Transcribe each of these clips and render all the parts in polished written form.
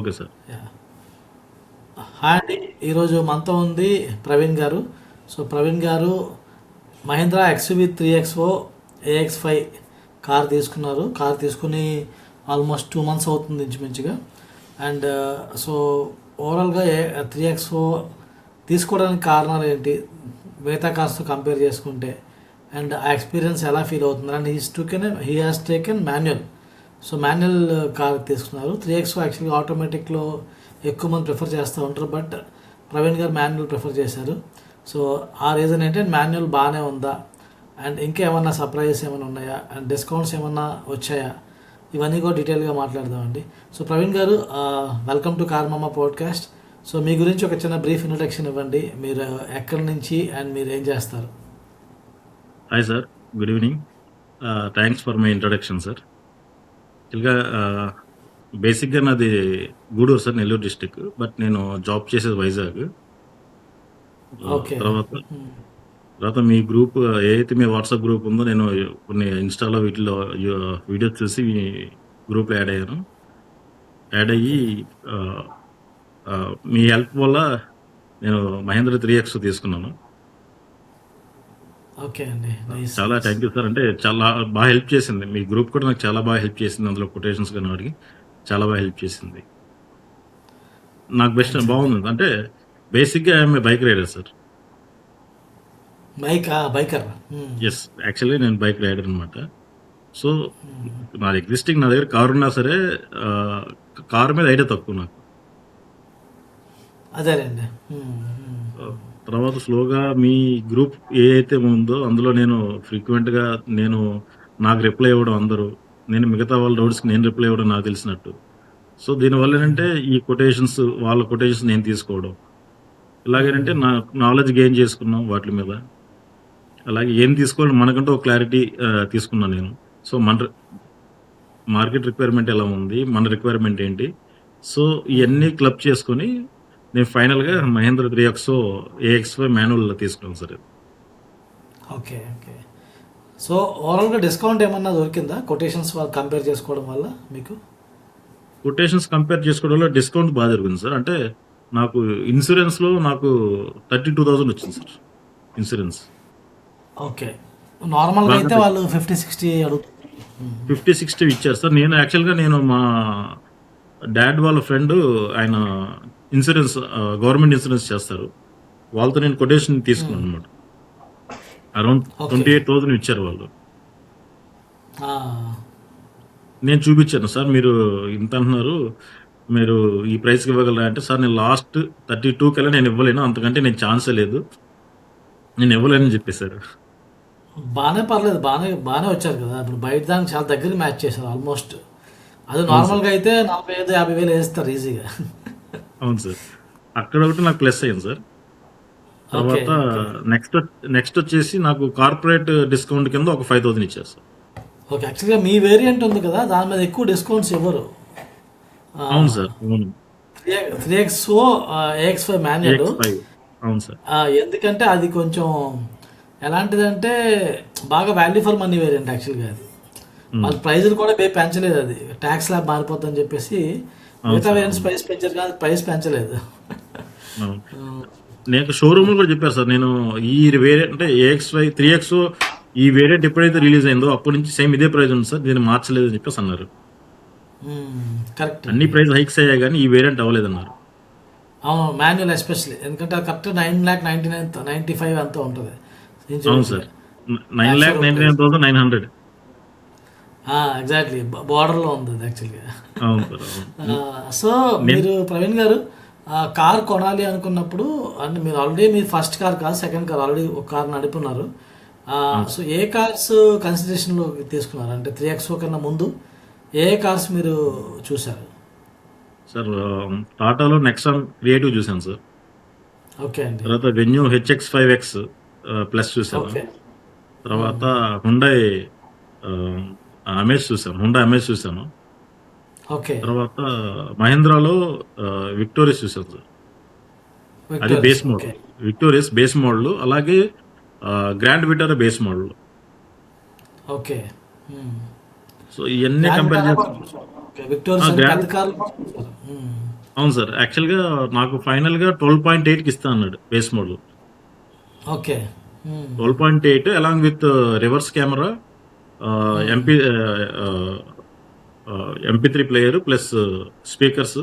Okay sir. Yeah! Hi అండి. ఈరోజు మనతో ఉంది ప్రవీణ్ గారు. సో, ప్రవీణ్ గారు Mahindra XUV 3XO AX5 car తీసుకున్నారు. కార్ తీసుకొని ఆల్మోస్ట్ 2 మంత్స్ అవుతుంది ఇంచుమించుగా. అండ్ సో, ఓవరాల్‌గా 3XO తీసుకోవడానికి కారణాలు ఏంటి? మిగతా కార్స్‌తో కంపేర్ చేసుకుంటే అండ్ ఆ ఎక్స్పీరియన్స్ ఎలా ఫీల్ అవుతున్నారు? And he has taken manual. So, manual car తీసుకున్నారు. 3XO యాక్చువల్‌గా ఆటోమేటిక్‌లో ఎక్కువ మంది ప్రిఫర్ చేస్తూ ఉంటారు. బట్ ప్రవీణ్ గారు మాన్యువల్ ప్రిఫర్ చేశారు. సో, ఆ రీజన్ ఏంటంటే మాన్యువల్ బాగానే ఉందా? అండ్ ఇంకా ఏమన్నా సర్ప్రైజెస్ ఏమైనా ఉన్నాయా? అండ్ డిస్కౌంట్స్ ఏమన్నా వచ్చాయా? ఇవన్నీ కూడా డీటెయిల్గా మాట్లాడదామండి. సో, ప్రవీణ్ గారు వెల్కమ్ టు కార్ మామ పాడ్కాస్ట్. సో, మీ గురించి ఒక చిన్న బ్రీఫ్ ఇంట్రడక్షన్ ఇవ్వండి. మీరు ఎక్కడి నుంచి అండ్ మీరు ఏం చేస్తారు? Hi sir. Good evening. Thanks for my introduction sir. యాక్చువల్‌గా బేసిక్‌గా నాది Gudur sir, Nellore district. But నేను జాబ్ చేసేది వైజాగ్. ఓకే. తర్వాత తర్వాత మీ గ్రూప్ ఏదైతే మీ వాట్సాప్ గ్రూప్ ఉందో నేను కొన్ని ఇన్‌స్టాలో వీటిలో వీడియోస్ చూసి మీ గ్రూప్‌లో యాడ్ అయ్యాను. యాడ్ అయ్యి ఓకే. ఆహ్, మీ హెల్ప్ వల్ల నేను మహేంద్ర 3X తీసుకున్నాను. ఓకే అండి. నైస్. చాలా నైస్. Thank you sir. అంటే చాలా బాగా హెల్ప్ చేసింది. మీ గ్రూప్ కూడా నాకు చాలా బాగా హెల్ప్ చేసింది. అందులో కొటేషన్స్ గాని వాటికి చాలా బాగా హెల్ప్ చేసింది. నాకు బెస్ట్ థ్యాంక్స్ అండి. బాగుంది. అంటే బేసిక్‌గా I'm a bike rider sir. Biker. Yes. Actually నేను బైక్ రైడర్ అనమాట. సో, నాది ఎగ్జిస్టింగ్ నా దగ్గర కార్ ఉన్నా సరే ఆహ్, కార్ మీద ఐడియా తక్కువ నాకు. అదేనండి. ఆహ్, తర్వాత స్లోగా మీ గ్రూప్ ఏదైతే ఉందో అందులో నేను ఫ్రీక్వెంట్‌గా నేను నాకు రిప్లై ఇవ్వడం అందరూ. నేను మిగతా వాళ్ళ డౌట్స్‌కి నేను రిప్లై ఇవ్వడం నాకు తెలిసినట్టు. సో, దీనివల్ల ఏంటంటే ఈ కొటేషన్స్ వాళ్ళ కొటేషన్స్ నేను తీసుకోవడం. ఇలాగేంటంటే నాకు నాలెడ్జ్ గెయిన్ చేసుకున్నాం వాటిల మీద. అలాగే ఏం తీసుకోవాలి మనకంటూ ఒక క్లారిటీ తీసుకున్నాను నేను. సో, మార్కెట్ రిక్వైర్మెంట్ ఎలా ఉంది? మన రిక్వైర్మెంట్ ఏంటి? సో, ఇయన్నీ క్లబ్ చేసుకొని నేను ఫైనల్‌గా మహేంద్ర 3XO AX5 మాన్యువల్ తీసుకున్నాను సార్. ఓకే. ఓకే. సో, ఓవరాల్‌గా డిస్కౌంట్ ఏమన్నా దొరికిందా? కొటేషన్స్ వాళ్ళు కంపేర్ చేసుకోవడం వల్ల మీకు? కొటేషన్స్ కంపేర్ చేసుకోవడం వల్ల డిస్కౌంట్ బా జరిగింది సార్. అంటే నాకు ఇన్స్యూరెన్స్‌లో నాకు 32,000 వచ్చింది సార్ ఇన్స్యూరెన్స్. ఓకే. నార్మల్‌గా బాగా అయితే వాళ్ళు 50, 60 అడుగుతున్నారు. 50, 60 ఇచ్చారు సార్. నేను యాక్చువల్‌గా మా డ్యాడ్ వాళ్ళ ఫ్రెండు ఆయన గవర్నమెంట్ ఇన్స్యూరెన్స్ చేస్తారు. వాళ్ళతో నేను కొటేషన్ తీసుకున్నాననమాట. Around okay. 28,000 ఇచ్చారు వాళ్ళు. ఆ! నేను చూపిచ్చాను. సార్ మీరు ఇంత అంటున్నారు. మీరు ఈ ప్రైస్‌కి ఇవ్వగలరా అంటే, సార్ నేను లాస్ట్ 32 కల్లా నేను ఇవ్వలేను. అంతకంటే నేను ఛాన్సే లేదు. నేను ఇవ్వలేనని జెప్పేసారు. బానే పర్లేదు. బానే బానే వచ్చారు కదా! ఇప్పుడు బయట దానికి చాలా దగ్గరగా మ్యాచ్ చేశారు ఆల్మోస్ట్. అది అవును సార్. నార్మల్‌గా అయితే 45,000, 50,000 ఏస్తారు ఈజీగా. అవును సార్. అక్కడొకటి నాకు ప్లస్ అయింది సార్. ఓకే. తర్వాత ఓకే. నెక్స్ట్ నెక్స్టొచ్చేసి నాకు కార్పొరేట్ డిస్కౌంట్ కింద ఒక 5,000 ఇచ్చారు సార్. ఓకే. యాక్చువల్‌గా మీ వేరియంట్ ఉంది కదా! దాని మీద ఎక్కువ డిస్కౌంట్స్ ఇవ్వరు. అవును ఆహ్, సార్. అవును. 3XO AX5 manual. AX5 అవును సార్. ఎందుకంటే అది కొంచెం ఎలాంటిదంటే బాగా వాల్యూ ఫర్ మనీ వేరియంట్ యాక్చువల్‌గా అది. హ్మ్. వాళ్ళ ప్రైజ్‌లు కూడా పెంచలేదు అది. టాక్స్ స్లాబ్ మారిపోద్దని చెప్పేసి అవును మిగతా సార్. వేరియంట్స్ అవును. ప్రైస్ పెంచారు కానీ ప్రైస్ పెంచలేదు. అవును. హ్మ్. నాకు షోరూమ్‌లో కూడా చెప్పారు సార్. నేను ఈ వేరియంట్ అంటే AX5, 3XO ఈ వేరియంట్ ఎప్పుడైతే రిలీజ్ అయిందో అప్పటి నుంచి సేమ్ ఇదే ప్రైస్ ఉంది సార్. దీన్ని మార్చలేదు అని చెప్పేసి అన్నారు. కరెక్ట్ అన్ని అండి. ప్రైస్ హైక్స్ అయ్యాయి గానీ ఈ వేరియంట్ అవ్వలేదన్నారు. అవును. Manual especially. ఎందుకంటే అది కరెక్ట్ 9,99,000 95 ఎంతో ఉంటది. అవును సార్. ఇంచుమించుగా. Actual road price. 9,99,900 ఎగ్జాక్ట్లీ. బోర్డర్‌లో ఉంది అది యాక్చువల్‌గా. అవును సార్. అవును. సో, నేను మీరు ప్రవీణ్ గారు కార్ కొనాలి అనుకున్నప్పుడు అంటే మీరు ఆల్రెడీ మీ ఫస్ట్ కార్ కాదు, సెకండ్ కార్ ఆల్రెడీ ఒక కార్ నడుపున్నారు. అవును సో, ఏ కార్స్ కన్సిడరేషన్‌లోకి తీసుకున్నారు? అంటే 3XO కన్నా ముందు ఏ కార్స్ మీరు చూసారు? సార్ టాటాలో నెక్సాన్ క్రియేటివ్ చూసాను సార్. ఓకే అండి. తర్వాత వెన్యూ HX5X ప్లస్ చూసాను. ఓకే. తర్వాత హుండాయ్ ఆహ్, హుండాయ్ అమేజ్ చూసాను. ఓకే. తర్వాత మహీంద్రాలో విక్టోరియస్ చూసాను సార్. అది Victoris. Base okay. Model. Victoris base model. అలాగే Grand Vitara base model. Okay. Hmm. So, ఇయన్నీ గ్రాండ్ కంపేర్ విటారా కూడా చేసుకుంటే చూసాం. ఓకే. విక్టోరియస్ అంటే పెద్ద గ్రాండ్ కార్లు కూడా చూసారు. అవును సార్. యాక్చువల్‌గా నాకు ఫైనల్‌గా 12.8కి ఇస్తా అన్నాడు బేస్ మోడల్. ఓకే. హ్మ్. 12.8 అలాంగ్ విత్ రివర్స్ కెమెరా, హ్మ్. MP MP3 player plus speakers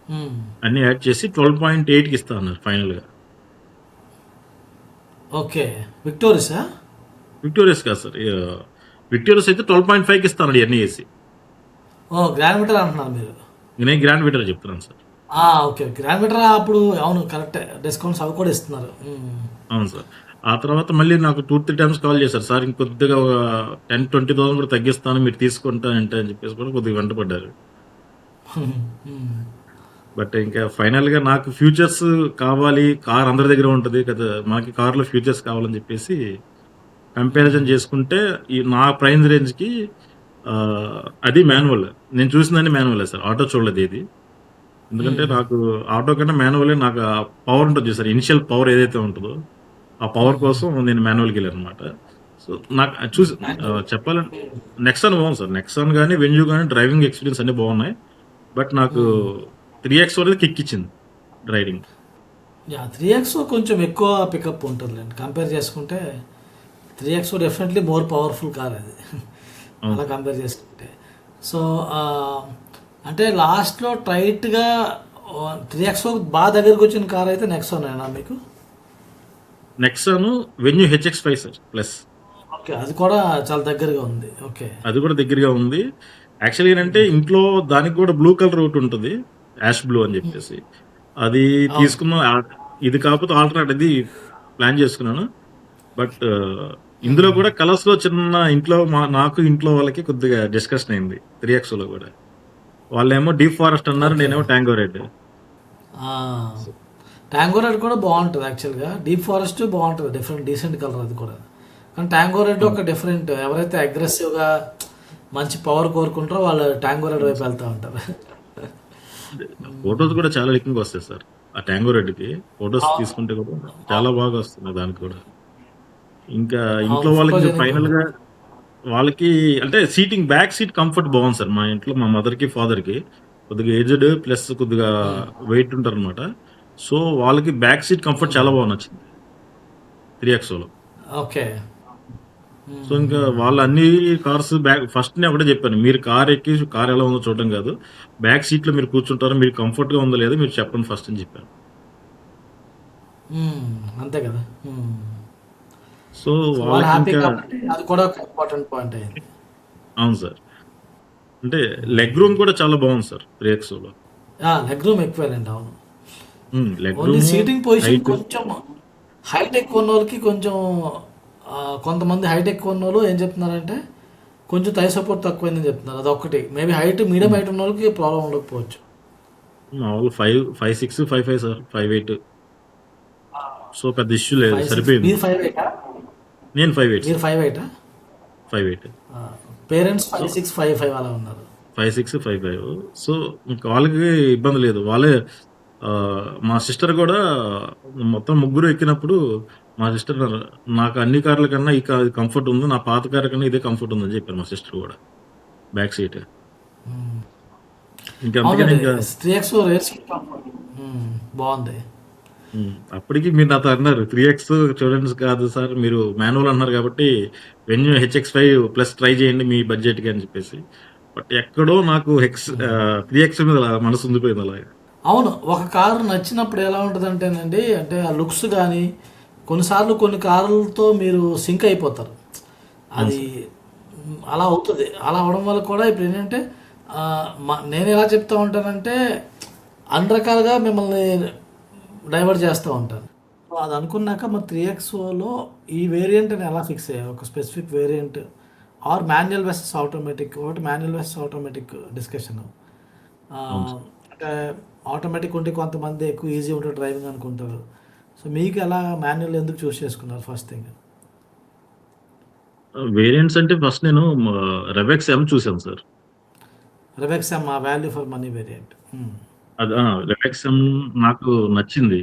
హ్మ్. అన్నీ యాడ్ చేసి 12.8కి ఇస్తా అన్నారు ఫైనల్‌గా. ఓకే. విక్టోరియసా? విక్టోరియస్ కాదు సార్. విక్టోరియస్ అయితే 12.5కి ఇస్తా అన్నాడు ఇయన్నీ ఏసి. ఓహ్! గ్రాండ్ మీటర్ అంటున్నారు మీరు. నేను గ్రాండ్ విటర్ చెప్తున్నాను సార్. ఓకే. గ్రాండ్ మీటర్ అప్పుడు అవును కరెక్టే. డిస్కౌంట్స్ అవి కూడా ఇస్తున్నారు. అవును సార్. ఆ తర్వాత మళ్ళీ నాకు 2, 3 టైమ్స్ కాల్ చేశారు. సార్ ఇంకొద్దిగా ఒక 10, 20,000 కూడా తగ్గిస్తాను మీరు తీసుకుంటా అంటే అని చెప్పేసి కూడా కొద్దిగా వెంటపడ్డారు. హ్మ్. బట్ ఇంకా ఫైనల్‌గా నాకు ఫ్యూచర్స్ కావాలి. కార్ అందరి దగ్గర ఉంటది కదా! మనకి కార్‌లో ఫ్యూచర్స్ కావాలని చెప్పేసి కంపారిజన్ చేసుకుంటే ఈ నా ప్రైస్ రేంజ్‌కి అది మాన్యువల్. నేను చూసిందన్ని మాన్యువలే సార్. ఆటో చూడలేదు ఏది. ఎందుకంటే హ్మ్. నాకు ఆటో కన్నా మాన్యువలే నాకు ఆ పవర్ ఉంటది చూసారా? ఇనిషియల్ పవర్ ఏదైతే ఉంటదో, ఆ పవర్ హ్మ్. కోసం నేను మాన్యువల్‌కెళ్ళాననమాట. సో, నాకు అది చూసి చెప్పాలంటే నెక్సాన్ బాగుంది సార్. నెక్సాన్ గాని, వెన్యూ గాని డ్రైవింగ్ ఎక్స్‌పీరియన్స్ అన్నీ బాగున్నాయి. బట్ నాకు హ్మ్. 3ఎక్స్ అనేది కిక్ ఇచ్చింది డ్రైవింగ్. యాహ్! 3ఎక్స్ కొంచెం ఎక్కువ పికప్ ఉంటదిలెండి. కంపేర్ చేసుకుంటే 3ఎక్స్ డెఫినెట్‌లీ మోర్ పవర్‌ఫుల్ కార్ అది. అవును అలా సార్. కంపేర్ చేసుకుంటే. సో, ఆహ్, అంటే లాస్ట్‌లో టైట్‌గా 3ఎక్స్ బాగా దగ్గరకొచ్చిన కార్ అయితే నెక్సానేనా మీకు? నెక్సాను, వెన్యూ హెచ్ఎక్స్5 సార్ ప్లస్. ఓకే. అది కూడా చాలా దగ్గరగా ఉంది. ఓకే. అది కూడా దగ్గరగా ఉంది. యాక్చువల్‌గా ఏంటంటే ఇంట్లో దానికి కూడా బ్లూ కలర్ ఒకటుంటది. యాష్ బ్లూ అని హ్మ్. చెప్పేసి. అది అవును. తీసుకున్న ఇది కాకపోతే ఆల్టర్‌నేట్ ఇది ప్లాన్ చేసుకున్నాను. బట్ ఇందులో హ్మ్. కూడా కలర్స్‌లో చిన్న ఇంట్లో నాకు ఇంట్లో వాళ్ళకి కొద్దిగా డిస్కషన్ అయింది. 3ఎక్స్‌లో కూడా. వాళ్ళేమో డీప్ ఫారెస్ట్ అన్నారు. ఓకే. నేనేమో టాంగో రెడ్. ఆ! టాంగో రెడ్ కూడా బావుంటది యాక్చువల్‌గా. డీప్ ఫారెస్ట్ బావుంటది. డీసెంట్ కలర్ అది కూడా. కానీ టాంగో రెడ్ అవును. ఒక డిఫరెంట్ ఎవరైతే అగ్రెసివ్‌గా మంచి పవర్ కోరుకుంటారో వాళ్ళు టాంగో రెడ్ అవును వైపు సార్. వెళ్తా ఉంటారు. ఫోటోస్ కూడా చాలా లికింగ్ వస్తాయి సార్. ఆ టాంగో రెడ్‌కి ఫోటోస్ అవును. తీసుకుంటే కూడా చాలా అవును. బాగా వస్తున్నాయి దానికి కూడా. ఇంకా ఇంట్లో అవును. వాళ్ళకి ఇంక ఫోటోజెనిక్‌గా ఫైనల్‌గా ఉంటది. వాళ్ళకి అంటే సీటింగ్ బ్యాక్ సీట్ కంఫర్ట్ బాగుంది సార్. మా ఇంట్లో మా మదర్‌కి, ఫాదర్‌కి కొద్దిగా ఏజ్డ్ ప్లస్ కొద్దిగా హ్మ్. వెయిట్ ఉంటారనమాట. సో, వాళ్ళకి బ్యాక్ సీట్ కంఫర్ట్ హ్మ్. చాలా బాగా నచ్చింది 3ఎక్సోలో. ఓకే. సో, హ్మ్. ఇంకా హ్మ్. వాళ్ళు అన్ని కార్స్ ఫస్ట్ నేను ఒకటే చెప్పాను. మీరు కార్ ఎక్కి కార్ ఎలా ఉందో చూడడం కాదు. బ్యాక్ సీట్‌లో మీరు కూర్చుంటారు. మీకు కంఫర్ట్‌గా ఉందో లేదో మీరు చెప్పండి ఫస్ట్ అని చెప్పాను. హ్మ్. అంతే కదా! హ్మ్. సో, సో, వాళ్ళు హ్యాపీ వాళ్ళకింకా కాబట్టి అది కూడా ఒక ఇంపార్టెంట్ పాయింట్ అయింది. అవును సార్. అంటే లెగ్ హ్మ్. రూమ్ కూడా చాలా బాగుంది సార్ 3ఎక్సోలో. లెగ్ రూమ్ ఎక్కువేనండి. అవును. Leg only room, seating position height. కొంచెం హైట్ ఎక్కువ ఉన్నోళ్ళకి కొంచెం కొంతమంది హైట్ ఎక్కువ ఉన్నోళ్ళు ఏం చెప్తున్నారంటే కొంచెం థై సపోర్ట్ తక్కువైందని చెప్తున్నారు. అదొక్కటి. మేబీ మీడియం హ్మ్. హైట్ ఉన్నోళ్ళకి ప్రాబ్లం ఉండకపోవచ్చు. మామూలుగా 5, 6, 5, 5 సార్. 5'8". సో, పెద్ద ఇష్యూ లేదు. 5, 6 సరిపోయింది. మీరు 5'8"ఆ? నేను 5'8 మీరు సార్. 5'8"ఆ? 5'8". పేరెంట్స్ సో, 5'6", 5'5" అలా ఉన్నారు. 5'6", 5'5". సో, ఇంక వాళ్ళకి ఇబ్బంది లేదు. వాళ్ళే మా సిస్టర్ గూడా మొత్తం ముగ్గురు ఎక్కినప్పుడు మా సిస్టర్ అన్నారు, "నాకు అన్ని కార్ల కన్నా ఈ కార్ కంఫర్ట్ ఉంది. నా పాత కార్ కన్నా ఇదే కంఫర్ట్ ఉందని" చెప్పారు మా సిస్టర్ గూడా. Back seat. ఇంక అందుకని అవునండి. ఇంకా 3X రేర్ సీట్ కంఫర్ట్. బాగుంది. అప్పటికి మీరు నాతో అన్నారు 3ఎక్స్ చూడండి కాదు సార్ మీరు మాన్యువల్ అన్నారు కాబట్టి వెన్యూ హెచ్ఎక్స్5 ప్లస్ ట్రై చేయండి మీ బడ్జెట్‌కి అని చెప్పేసి. బట్ ఎక్కడో నాకు 3ఎక్స్ మీద మనసు ఉండిపోయింది అలాగా. అవును. ఒక కారు నచ్చినప్పుడు ఎలా ఉంటదంటేనండి, అంటే ఆ లుక్స్ గానీ, కొన్నిసార్లు కొన్ని కార్లతో మీరు సింక్ అయిపోతారు. అవును అది సార్. అలా అవుతది. అలా అవ్వడం వల్ల కూడా ఇప్పుడేంటంటే నేనెలా చెప్తా ఉంటానంటే, అన్ని రకాలుగా మిమ్మల్ని డైవర్ట్ చేస్తా ఉంటాను. సో, అది అనుకున్నాక మరి 3ఎక్స్‌లో ఈ వేరియంట్‌ని ఎలా ఫిక్స్ అయ్యారు? ఒక specific variant or manual versus automatic. ఒకటి మాన్యువల్ వర్సెస్ ఆటోమేటిక్ డిస్కషను. అవును ఆహ్, సార్. అంటే ఆటోమేటిక్ ఉంటే కొంతమంది ఎక్కువ ఈజీ ఉంటది డ్రైవింగ్ అనుకుంటారు. సో, మీకు ఎలా మాన్యువల్ ఎందుకు చూస్ చేసుకున్నారు ఫస్ట్ థింగ్? వేరియంట్స్ అంటే ఫస్ట్ నేను రెవెక్స్ ఎమ్ చూసాను సార్. RevX M value for money variant. అది రెవెక్స్ ఎమ్ నాకు నచ్చింది.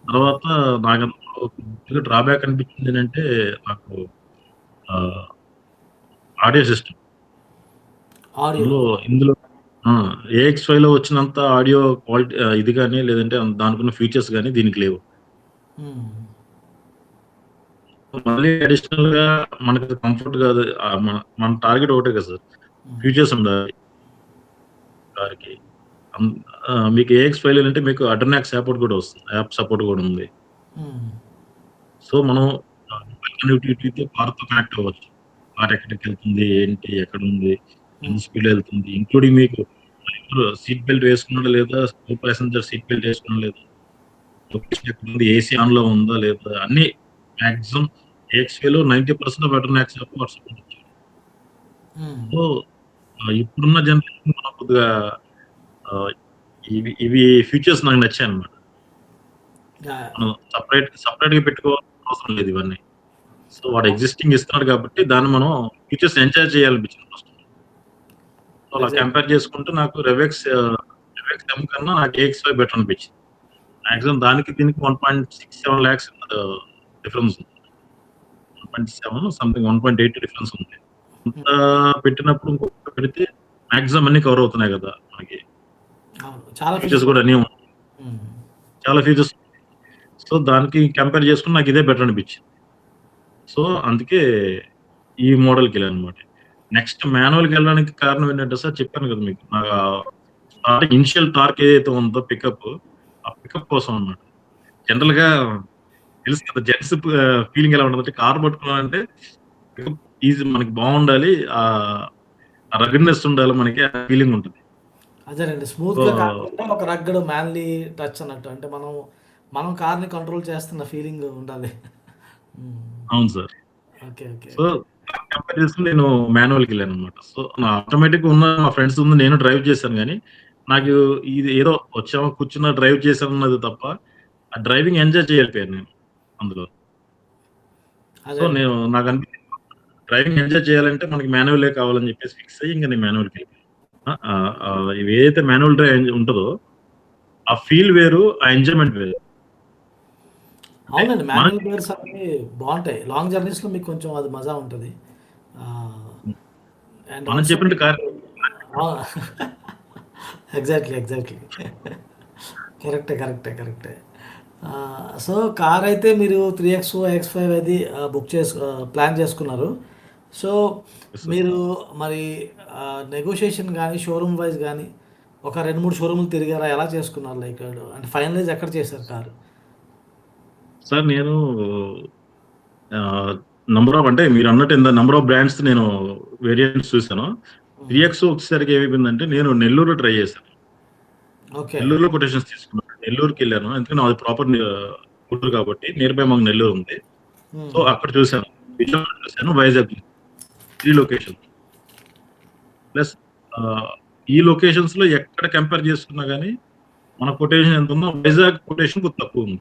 తర్వాత నాకందులో కొద్దిగా డ్రాబ్యాక్ అనిపించింది ఏంటంటే నాకు ఆహ్, ఆడియో సిస్టమ్. ఆడియో. అందులో ఇందులో ఏఎక్స్5లో వచ్చినంత ఆడియో క్వాలిటీ ఇది గాని, లేదంటే దానికున్న ఫీచర్స్ గాని దీనికి లేవు. హ్మ్. మళ్ళీ అడిషనల్‌గా మనకి కంఫర్ట్ కాదు. మన టార్గెట్ ఒకటే కదా సార్. హ్మ్. ఫీచర్స్ ఉండాలి కార్‌కి. అం మీకు ఏఎక్స్5 అంటే మీకు అడ్రనాక్ సపోర్ట్ కూడా వస్తుంది. యాప్ సపోర్ట్ కూడా ఉంది. హ్మ్. సో, మనం కనెక్టివిటీతో కార్‌తో కనెక్ట్ అవ్వచ్చు. కార్ ఎక్కడికెళ్తుంది, ఏంటి, ఎక్కడుంది, ఎంత హ్మ్. స్పీడ్‌లో ఎళ్తుంది. ఇంక్లూడింగ్ మీకు సీట్ బెల్ట్ వేసుకున్నాడా లేదా, కో పాసెంజర్ సీట్ బెల్ట్ వేసుకున్నాడా లేదా, లొకేషన్ ఎక్కడుంది, ఏసీ ఆన్‌లో ఉందా లేదా, అన్నీ మాక్సిమం ఏఎక్స్‌వేలో 90% ఆఫ్ అడ్రనాక్ సపోర్ట్ ఇచ్చారు. హ్మ్. సో, ఇప్పుడున్న జనరేషన్‌కి మనం కొద్దిగా ఆహ్, ఇవి ఫీచర్స్ నాకు నచ్చాయన్నమాట. యాహ్! మనం సెపరేట్‌గా పెట్టుకోవాల్సిన అవసరం లేదు ఇవన్నీ. సో, వాడు ఎగ్జిస్టింగ్ ఇస్తున్నాడు కాబట్టి దాన్ని మనం ఫీచర్స్ ఎంజాయ్ చేయాలనిపించింది ఫస్ట్. సో, అలా ఎగ్జాక్ట్‌లీ. కంపేర్ చేసుకుంటే నాకు రెవెక్స్ ఎమ్ కన్నా నాకు ఏఎక్స్5 బెటర్ అనిపించింది. మాక్సిమం దానికి దీనికి 1.67 లాక్స్ డిఫరెన్స్ ఉంది. 1.7 సంథింగ్ 1.8 డిఫరెన్స్ ఉంది. హ్మ్. ఇంత పెట్టినప్పుడు ఇంకొకటి పెడితే మాక్సిమం అన్ని కవర్ అవుతున్నాయి కదా! మనకి. అవును. చాలా ఫీచర్స్ ఫీచర్స్ కూడా ఉన్నాయి. అన్నీ హ్మ్. చాలా ఫీచర్స్. సో, దానికి కంపేర్ చేసుకుంటే నాకు ఇదే బెటర్ అనిపించింది. సో, అందుకే ఈ మోడల్‌కెళ్ళాననమాట. నెక్స్ట్ మాన్యువల్‌కెళ్ళడానికి కారణం ఏంటంటే సార్ చెప్పాను కదా మీకు. స్టార్టింగ్ ఇనిషియల్ టార్క్ ఏదైతే ఉందో ఆ పికప్ కోసం అన్నమాట. జనరల్‌గా తెలుసు కదా! జెట్స్ ఫీలింగ్ ఎలా ఉంటదంటే కార్ పట్టుకున్నామంటే పికప్ మనకి బావుండాలి. ఆ రగ్గడ్‌నెస్ ఉండాలి మనకి. ఆ ఫీలింగ్ ఉంటది. అదేనండి. సో స్మూత్‌గా కాకుండా ఒక రగ్గడ్ మ్యాన్‌లీ టచ్ అన్నట్టు. అంటే మనం కార్‌ని కంట్రోల్ చేస్తున్న ఫీలింగ్ ఉండాలి. హ్మ్. అవును sir. Okay. Okay. So, okay. Compare చేసుకొని నేను మాన్యువల్‌కెళ్ళాననమాట. సో, నా ఆటోమేటిక్‌గా ఉన్న మా ఫ్రెండ్స్ ముందు నేను డ్రైవ్ చేశాను గానీ, హ్మ్. నాకు ఇది ఏదో వచ్చామా, కూర్చున్నా, డ్రైవ్ చేశామన్నది తప్ప, ఆ డ్రైవింగ్ ఎంజాయ్ చేయలేకపోయాను నేను అందులో. సో, అదే అండి. నాకనిపించింది డ్రైవింగ్ ఎంజాయ్ చేయాలంటే మనకి మాన్యువలే కావాలని చెప్పేసి ఫిక్స్ అయ్యి ఇంక నేను మాన్యువల్‌కెళ్ళిపోయాను. ఇవేదైతే మాన్యువల్ డ్రైవ్ ఉంటదో, ఆ ఫీల్ వేరు, ఆ ఎంజాయ్‌మెంట్ వేరు. అంటే అవునండి. మనం మాన్యువల్ గేర్స్ అన్నీ బావుంటాయి. లాంగ్ జర్నీస్‌లో మీకు కొంచెం అది మజా ఉంటది. ఆహ్, అండ్ మనం ఆల్సో చెప్పినట్టు మీకు కార్ ఆ! ఎగ్జాక్ట్‌లీ. ఎగ్జాక్ట్‌లీ. కరెక్టే. కరెక్టే. కరెక్టే. సో, కారైతే మీరు 3XO, X5 అది ప్లాన్ చేసుకున్నారు. So, sir. మీరు మరి నెగోషియేషన్ గాని, షోరూమ్ వైస్ గాని ఒక 2, 3 షోరూమ్‌లు తిరిగారా? ఎలా చేసుకున్నారు? లైక్ అంటే ఫైనలైజ్ ఎక్కడ చేశారు కారు? సార్ నేను ఆహ్, నంబర్ ఆఫ్ అంటే మీరన్నట్టు నంబర్ ఆఫ్ బ్రాండ్స్ నేను వేరియంట్స్ చూసాను. హ్మ్. 3ఎక్స్ వచ్చేసరికి ఏమైపోయిందంటే నేను నెల్లూరులో ట్రై చేశాను. ఓకే. నెల్లూరులో కొటేషన్స్ తీసుకున్నాను. నెల్లూరుకెళ్ళాను. ఎందుకంటే నాది ప్రాపర్ గుంటూరు కాబట్టి నియర్ బై మాకు నెల్లూరు ఉంది. సో, హ్మ్. అక్కడ చూసాను. విజయవాడ చూసాను. వైజాగ్ 3 లొకేషన్స్. ప్లస్ ఆహ్, ఈ లొకేషన్స్‌లో ఎక్కడ కంపేర్ చేసుకున్నా గాని మన కొటేషన్ ఎంతుందో వైజాగ్ కొటేషన్ కొద్దిగా తక్కువుంది.